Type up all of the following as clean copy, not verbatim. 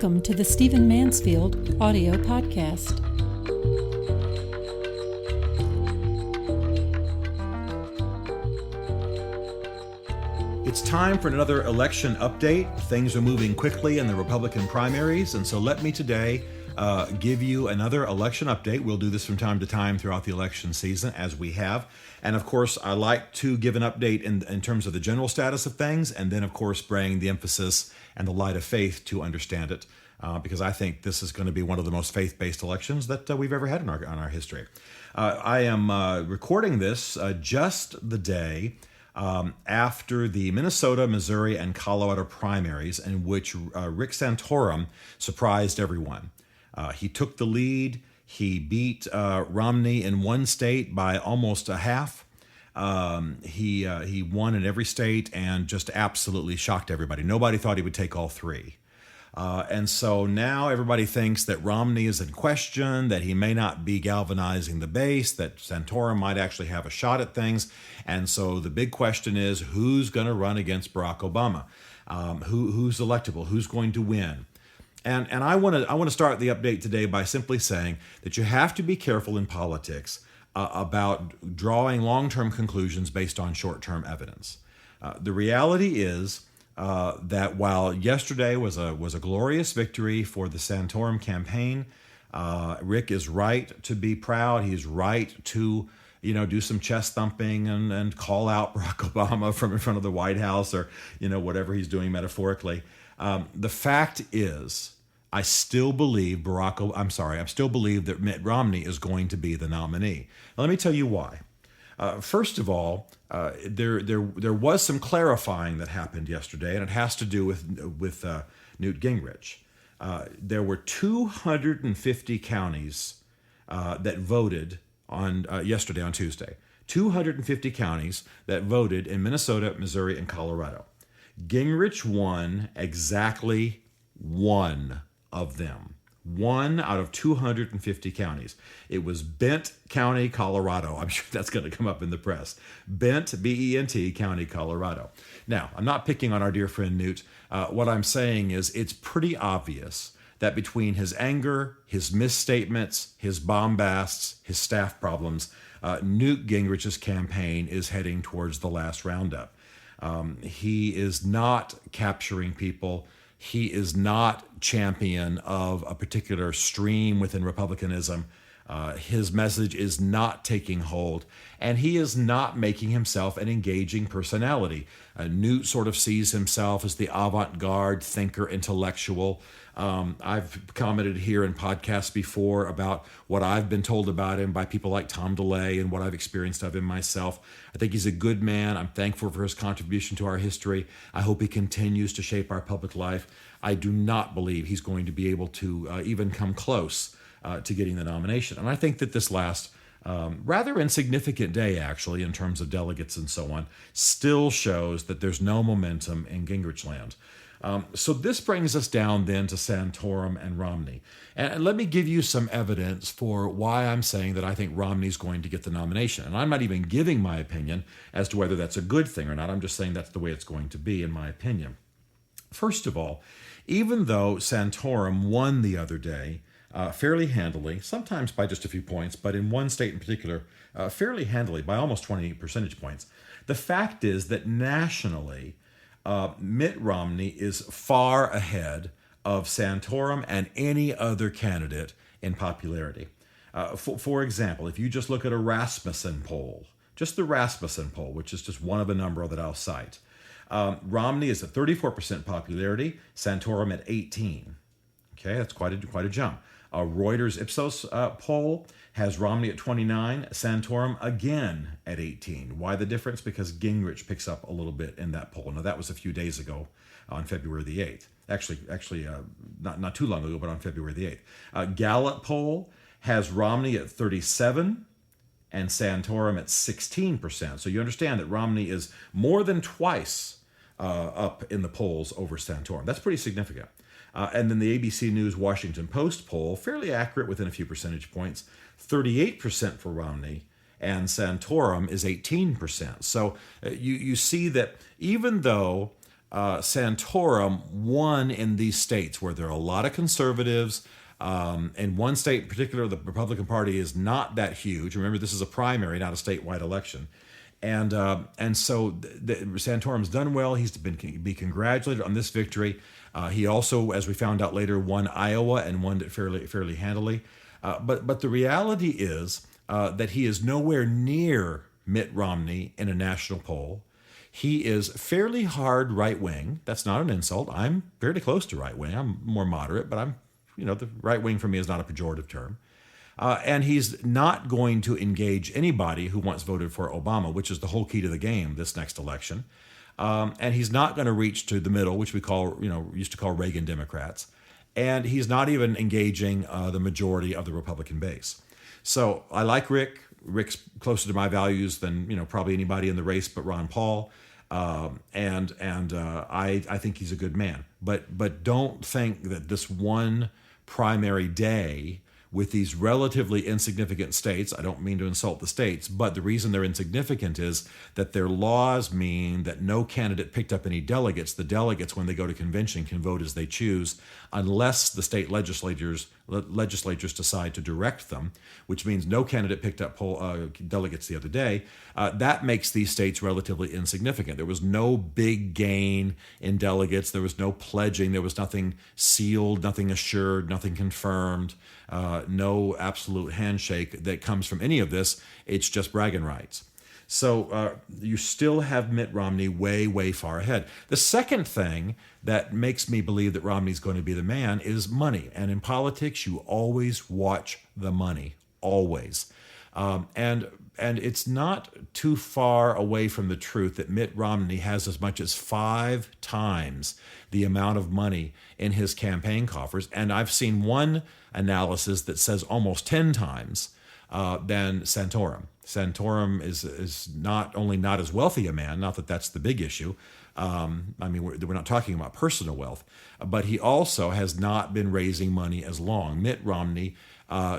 Welcome to the Stephen Mansfield audio podcast. It's time for another election update. Things are moving quickly in the Republican primaries, and so let me today give you another election update. We'll do this from time to time throughout the election season, as we have. And of course, I like to give an update in terms of the general status of things, and then, of course, bring the emphasis and the light of faith to understand it, because I think this is going to be one of the most faith-based elections that we've ever had in our history. I am recording this just the day after the Minnesota, Missouri, and Colorado primaries, in which Rick Santorum surprised everyone. He took the lead. He beat Romney in one state by almost a half. He won in every state and just absolutely shocked everybody. Nobody thought he would take all three. And so now everybody thinks that Romney is in question, that he may not be galvanizing the base, that Santorum might actually have a shot at things. And so the big question is, who's going to run against Barack Obama? Who's electable? Who's going to win? And I want to start the update today by simply saying that you have to be careful in politics about drawing long-term conclusions based on short-term evidence. The reality is that while yesterday was a glorious victory for the Santorum campaign, Rick is right to be proud. He's right to do some chest thumping and call out Barack Obama from in front of the White House, or whatever he's doing metaphorically. The fact is, I still believe that Mitt Romney is going to be the nominee. Now, let me tell you why. First of all, there was some clarifying that happened yesterday, and it has to do with Newt Gingrich. There were 250 counties that voted on yesterday, on Tuesday. 250 counties that voted in Minnesota, Missouri, and Colorado. Gingrich won exactly one of them. One out of 250 counties. It was Bent County, Colorado. I'm sure that's going to come up in the press. Bent, B-E-N-T, County, Colorado. Now, I'm not picking on our dear friend Newt. What I'm saying is it's pretty obvious that between his anger, his misstatements, his bombasts, his staff problems, Newt Gingrich's campaign is heading towards the last roundup. He is not capturing people. He is not champion of a particular stream within Republicanism. His message is not taking hold, and he is not making himself an engaging personality. Newt sort of sees himself as the avant-garde thinker, intellectual. I've commented here in podcasts before about what I've been told about him by people like Tom DeLay and what I've experienced of him myself. I think he's a good man. I'm thankful for his contribution to our history. I hope he continues to shape our public life. I do not believe he's going to be able to even come close to getting the nomination. And I think that this last rather insignificant day, actually, in terms of delegates and so on, still shows that there's no momentum in Gingrich land. So this brings us down then to Santorum and Romney. And let me give you some evidence for why I'm saying that I think Romney's going to get the nomination. And I'm not even giving my opinion as to whether that's a good thing or not. I'm just saying that's the way it's going to be, in my opinion. First of all, even though Santorum won the other day fairly handily, sometimes by just a few points, but in one state in particular, fairly handily, by almost 20 percentage points, the fact is that nationally, Mitt Romney is far ahead of Santorum and any other candidate in popularity. For example, if you just look at a Rasmussen poll, just the Rasmussen poll, which is just one of a number that I'll cite, Romney is at 34% popularity, Santorum at 18%. Okay, that's quite a jump. A Reuters Ipsos poll has Romney at 29%, Santorum again at 18%. Why the difference? Because Gingrich picks up a little bit in that poll. Now, that was a few days ago on February the 8th. Actually, not too long ago, but on February the 8th. Gallup poll has Romney at 37% and Santorum at 16%. So you understand that Romney is more than twice up in the polls over Santorum. That's pretty significant. And then the ABC News Washington Post poll, fairly accurate within a few percentage points, 38% for Romney, and Santorum is 18%. So you see that even though Santorum won in these states where there are a lot of conservatives. In one state in particular, the Republican Party is not that huge. Remember, this is a primary, not a statewide election. And so Santorum's done well. He's be congratulated on this victory. He also, as we found out later, won Iowa and won it fairly handily. But the reality is that he is nowhere near Mitt Romney in a national poll. He is fairly hard right-wing. That's not an insult. I'm fairly close to right-wing. I'm more moderate, but the right-wing for me is not a pejorative term. And he's not going to engage anybody who once voted for Obama, which is the whole key to the game this next election. And he's not going to reach to the middle, which we used to call Reagan Democrats. And he's not even engaging the majority of the Republican base. So I like Rick. Rick's closer to my values than probably anybody in the race but Ron Paul. I think he's a good man. But don't think that this one primary day with these relatively insignificant states, I don't mean to insult the states, but the reason they're insignificant is that their laws mean that no candidate picked up any delegates. The delegates, when they go to convention, can vote as they choose unless the state legislatures decide to direct them, which means no candidate picked up delegates the other day. That makes these states relatively insignificant. There was no big gain in delegates. There was no pledging. There was nothing sealed, nothing assured, nothing confirmed. No absolute handshake that comes from any of this. It's just bragging rights. So you still have Mitt Romney way, way far ahead. The second thing that makes me believe that Romney's going to be the man is money. And in politics, you always watch the money, always. And it's not too far away from the truth that Mitt Romney has as much as 5 times the amount of money in his campaign coffers. And I've seen one analysis that says almost 10 times than Santorum. Santorum is not only not as wealthy a man, not that that's the big issue. We're not talking about personal wealth, but he also has not been raising money as long. Mitt Romney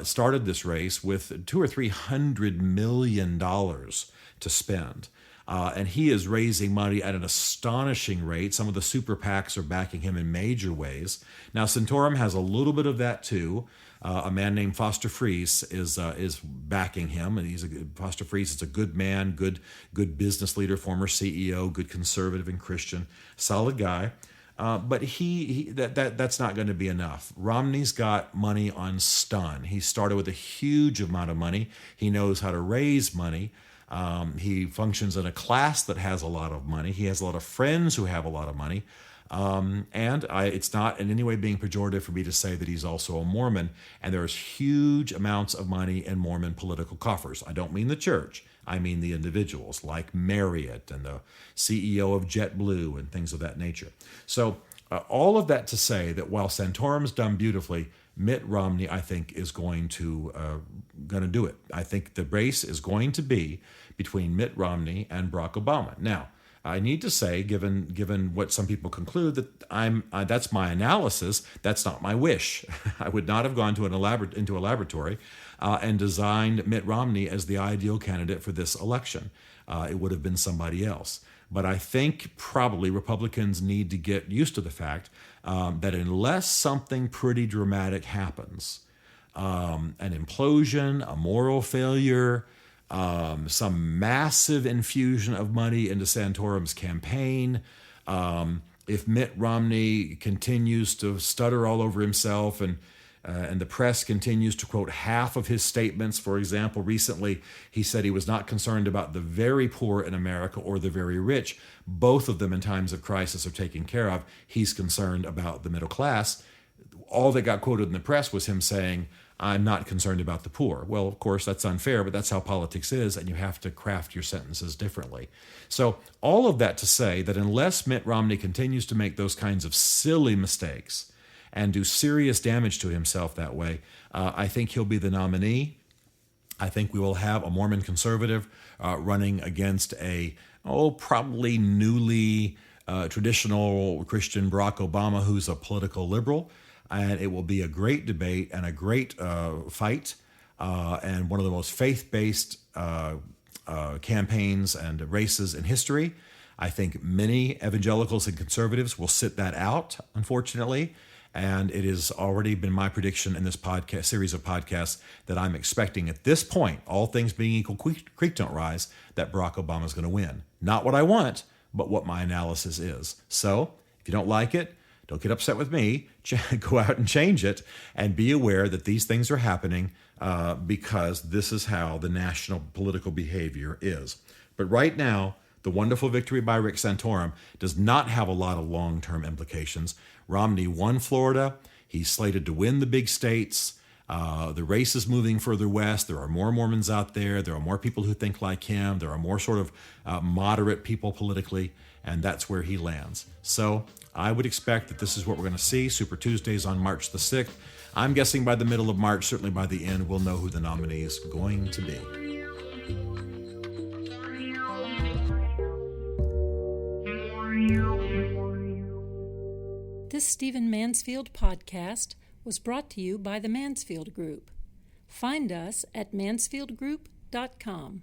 started this race with $200 or $300 million to spend. And he is raising money at an astonishing rate. Some of the super PACs are backing him in major ways. Now, Santorum has a little bit of that too. A man named Foster Friess is backing him, and Foster Friess is a good man, good business leader, former CEO, good conservative and Christian, solid guy. But that's not going to be enough. Romney's got money on stun. He started with a huge amount of money. He knows how to raise money. He functions in a class that has a lot of money. He has a lot of friends who have a lot of money. It's not in any way being pejorative for me to say that he's also a Mormon, and there's huge amounts of money in Mormon political coffers. I don't mean the church. I mean the individuals like Marriott and the CEO of JetBlue and things of that nature. So all of that to say that while Santorum's done beautifully, Mitt Romney, I think, is going to do it. I think the race is going to be between Mitt Romney and Barack Obama. Now, I need to say, given what some people conclude, that that's my analysis. That's not my wish. I would not have gone into a laboratory and designed Mitt Romney as the ideal candidate for this election. It would have been somebody else. But I think probably Republicans need to get used to the fact that unless something pretty dramatic happens, an implosion, a moral failure, some massive infusion of money into Santorum's campaign, if Mitt Romney continues to stutter all over himself and the press continues to quote half of his statements. For example, recently he said he was not concerned about the very poor in America or the very rich. Both of them in times of crisis are taken care of. He's concerned about the middle class. All that got quoted in the press was him saying, I'm not concerned about the poor. Well, of course, that's unfair, but that's how politics is, and you have to craft your sentences differently. So all of that to say that unless Mitt Romney continues to make those kinds of silly mistakes and do serious damage to himself that way, I think he'll be the nominee. I think we will have a Mormon conservative running against probably newly traditional Christian Barack Obama, who's a political liberal. And it will be a great debate and a great fight and one of the most faith-based campaigns and races in history. I think many evangelicals and conservatives will sit that out, unfortunately. And it has already been my prediction in this podcast series of podcasts that I'm expecting at this point, all things being equal, creek don't rise, that Barack Obama is going to win. Not what I want, but what my analysis is. So if you don't like it, don't get upset with me. Go out and change it, and be aware that these things are happening because this is how the national political behavior is. But right now, the wonderful victory by Rick Santorum does not have a lot of long-term implications. Romney won Florida. He's slated to win the big states. The race is moving further west. There are more Mormons out there. There are more people who think like him. There are more sort of moderate people politically, and that's where he lands. So I would expect that this is what we're going to see. Super Tuesdays on March the 6th. I'm guessing by the middle of March, certainly by the end, we'll know who the nominee is going to be. This Stephen Mansfield podcast was brought to you by the Mansfield Group. Find us at mansfieldgroup.com.